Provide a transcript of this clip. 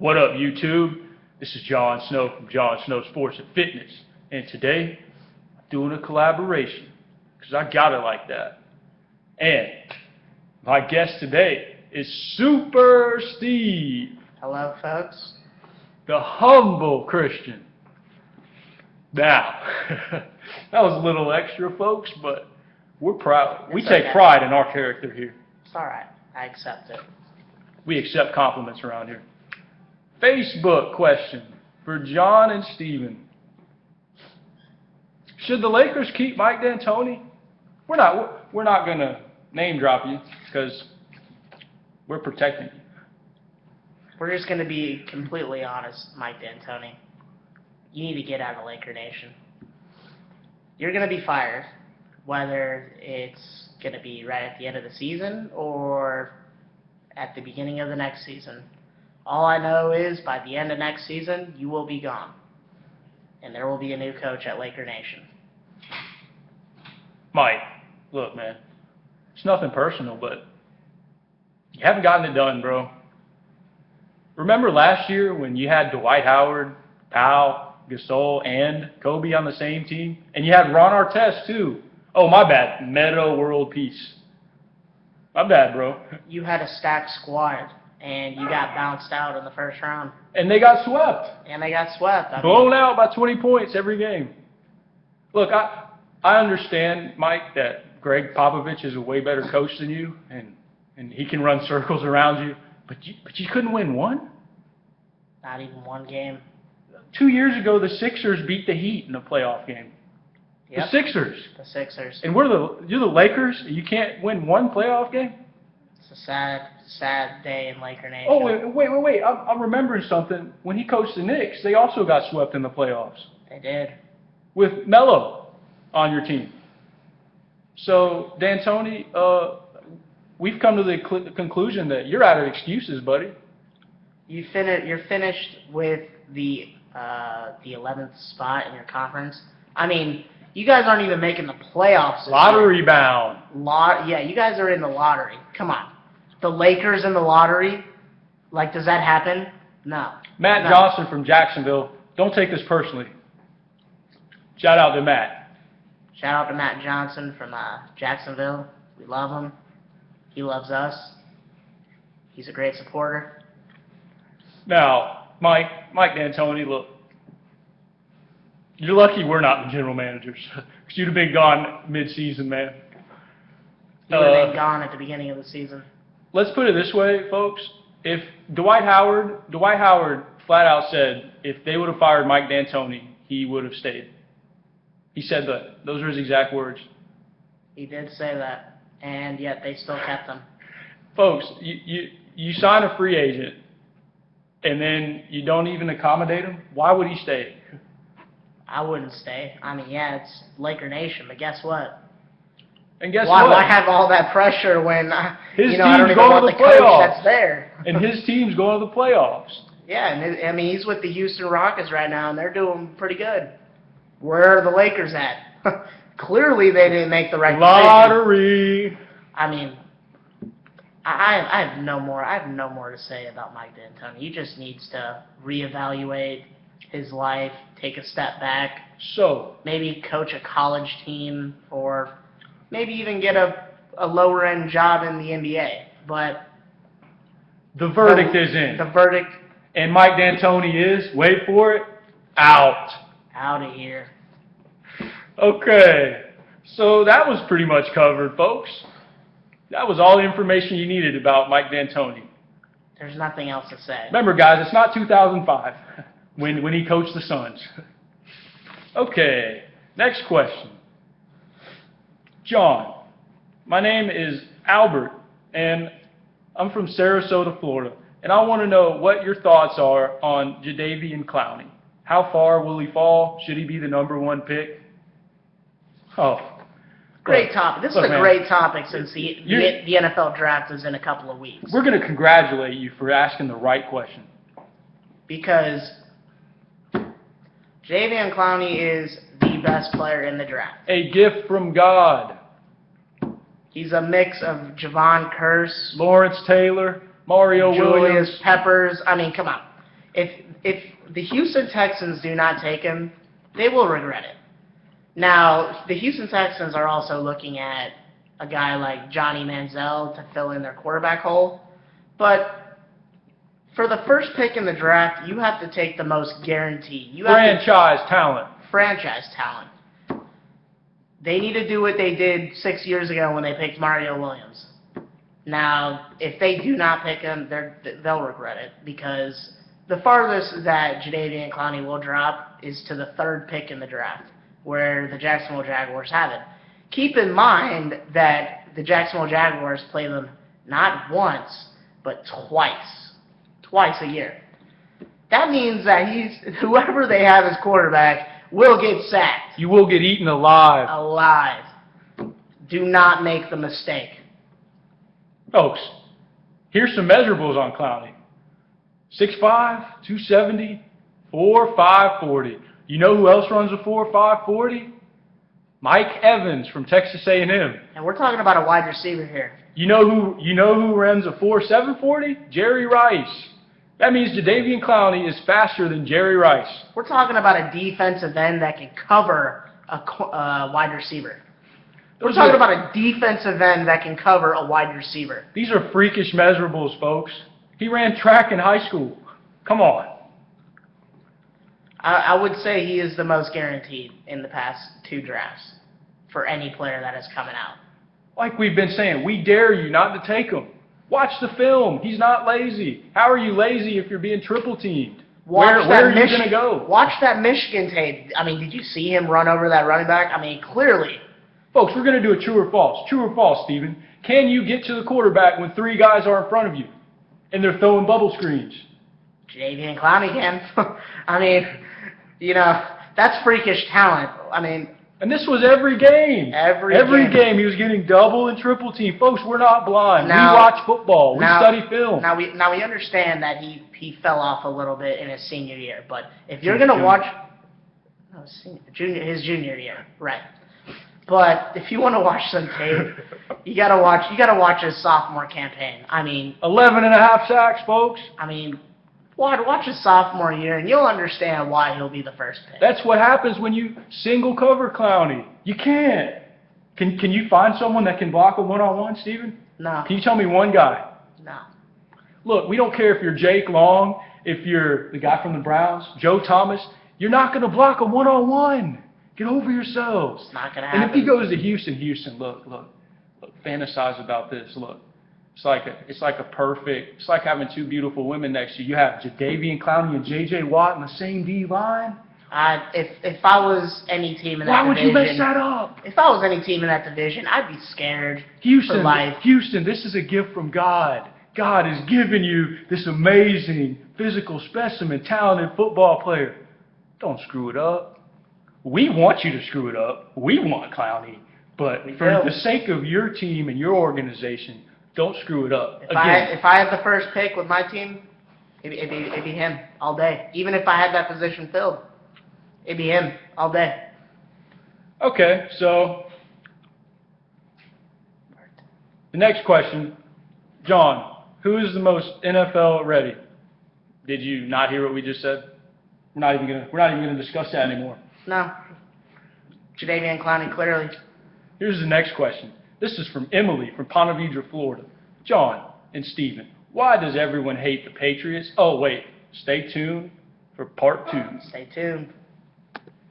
What up, YouTube? This is John Snow from John Snow Sports and Fitness, and today I'm doing a collaboration because I got it like that. And my guest today is Super Steve. Hello, folks. The humble Christian. Now, that was a little extra, folks, but we're proud. We take pride in our character here. It's all right. I accept it. We accept compliments around here. Facebook question for John and Steven. Should the Lakers keep Mike D'Antoni? We're not going to name drop you because we're protecting you. We're just going to be completely honest, Mike D'Antoni. You need to get out of Laker Nation. You're going to be fired, whether it's going to be right at the end of the season or at the beginning of the next season. All I know is by the end of next season, you will be gone. And there will be a new coach at Laker Nation. Mike, look, man, it's nothing personal, but you haven't gotten it done, bro. Remember last year when you had Dwight Howard, Powell, Gasol, and Kobe on the same team? And you had Ron Artest, too. Oh, my bad. Meta World Peace. My bad, bro. You had a stacked squad, and you got bounced out in the first round. And they got swept. Blown out by 20 points every game. Look, I understand, Mike, that Greg Popovich is a way better coach than you, and he can run circles around you. But you couldn't win one? Not even one game. 2 years ago, the Sixers beat the Heat in a playoff game. Yep. The Sixers. The Sixers. And you're the Lakers, and you can't win one playoff game? It's a sad day in Laker Nation. Oh, wait. I'm remembering something. When he coached the Knicks, they also got swept in the playoffs. They did. With Melo on your team. So, D'Antoni, we've come to the conclusion that you're out of excuses, buddy. You're finished with the 11th spot in your conference. I mean, you guys aren't even making the playoffs. Lottery bound. Yeah, you guys are in the lottery. Come on. The Lakers in the lottery? Like, does that happen? No. Matt Johnson from Jacksonville. Don't take this personally. Shout out to Matt. Shout out to Matt Johnson from Jacksonville. We love him. He loves us. He's a great supporter. Now, Mike D'Antoni, look. You're lucky we're not the general managers. Because you'd have been gone mid-season, man. You would have been gone at the beginning of the season. Let's put it this way, folks. If Dwight Howard flat out said if they would have fired Mike D'Antoni, he would have stayed. He said that. Those are his exact words. He did say that, and yet they still kept him. Folks, you sign a free agent, and then you don't even accommodate him? Why would he stay? I wouldn't stay. I mean, yeah, it's Laker Nation, but guess what? And guess what? Why have all that pressure when, I don't even want to the the coach playoffs. that's there? And his team's going to the playoffs. Yeah, and I mean, he's with the Houston Rockets right now, and they're doing pretty good. Where are the Lakers at? Clearly, they didn't make the right Lottery. decision. I mean, I have no more to say about Mike D'Antoni. He just needs to reevaluate his life, take a step back. So maybe coach a college team, or maybe even get a lower end job in the NBA. But the verdict is in. The verdict. And Mike D'Antoni is, wait for it, out. Out of here. Okay, so that was pretty much covered, folks. That was all the information you needed about Mike D'Antoni. There's nothing else to say. Remember, guys, it's not 2005 when he coached the Suns. Okay, next question. John, my name is Albert, and I'm from Sarasota, Florida, and I want to know what your thoughts are on Jadeveon Clowney. How far will he fall? Should he be the #1 pick? Oh. Great topic. This is a great topic since the NFL draft is in a couple of weeks. We're going to congratulate you for asking the right question. Because Jadeveon Clowney is the best player in the draft. A gift from God. He's a mix of Javon Curse, Lawrence Taylor, Mario Julius Williams. Peppers. I mean, come on. If the Houston Texans do not take him, they will regret it. Now, the Houston Texans are also looking at a guy like Johnny Manziel to fill in their quarterback hole, but for the first pick in the draft, you have to take the most guaranteed. Franchise talent. Franchise talent. They need to do what they did 6 years ago when they picked Mario Williams. Now, if they do not pick him, they'll regret it, because the farthest that Jadeveon Clowney will drop is to the 3rd pick in the draft, where the Jacksonville Jaguars have it. Keep in mind that the Jacksonville Jaguars play them not once, but twice a year. That means that whoever they have as quarterback will get sacked. You will get eaten alive. Alive. Do not make the mistake. Folks, here's some measurables on Clowney. 6'5", 270, 4', 540. You know who else runs a 4, 540? Mike Evans from Texas A&M. And we're talking about a wide receiver here. You know who runs a 4, 740? Jerry Rice. That means Jadeveon Clowney is faster than Jerry Rice. We're talking about a defensive end that can cover a wide receiver. We're talking about a defensive end that can cover a wide receiver. These are freakish measurables, folks. He ran track in high school. Come on. I would say he is the most guaranteed in the past 2 drafts for any player that has coming out. Like we've been saying, we dare you not to take him. Watch the film. He's not lazy. How are you lazy if you're being triple teamed? Where are you going to go? Watch that Michigan tape. I mean, did you see him run over that running back? I mean, clearly. Folks, we're going to do a true or false. True or false, Steven? Can you get to the quarterback when 3 guys are in front of you and they're throwing bubble screens? Jadeveon Clowney can. I mean, that's freakish talent. I mean, and this was every game. Every game he was getting double and triple team. Folks, we're not blind. We watch football. We study film. Now we understand that he fell off a little bit in his senior year, but if you're going to watch his junior year, right. But if you want to watch some tape, you gotta watch his sophomore campaign. I mean, 11.5 sacks, folks. I mean, watch his sophomore year, and you'll understand why he'll be the first pick. That's what happens when you single cover Clowney. You can't. Can you find someone that can block a one-on-one, Steven? No. Can you tell me one guy? No. Look, we don't care if you're Jake Long, if you're the guy from the Browns, Joe Thomas. You're not going to block a one-on-one. Get over yourselves. It's not going to happen. And if he goes to Houston, look, fantasize about this. Look, it's like having 2 beautiful women next to you. You have Jadeveon Clowney and J.J. Watt in the same D line. If I was any team in that division, why would you mess that up? If I was any team in that division, I'd be scared for life. Houston, this is a gift from God. God has given you this amazing physical specimen, talented football player. Don't screw it up. We want you to screw it up. We want Clowney. But for the sake of your team and your organization, don't screw it up. If I had the first pick with my team, it'd be him all day. Even if I had that position filled, it'd be him all day. Okay, so the next question, John, who is the most NFL ready? Did you not hear what we just said? We're not even gonna discuss that anymore. No. Jadeveon Clowney, clearly. Here's the next question. This is from Emily from Ponte Vedra, Florida. John and Steven, why does everyone hate the Patriots? Oh, wait. Stay tuned for part 2. Stay tuned.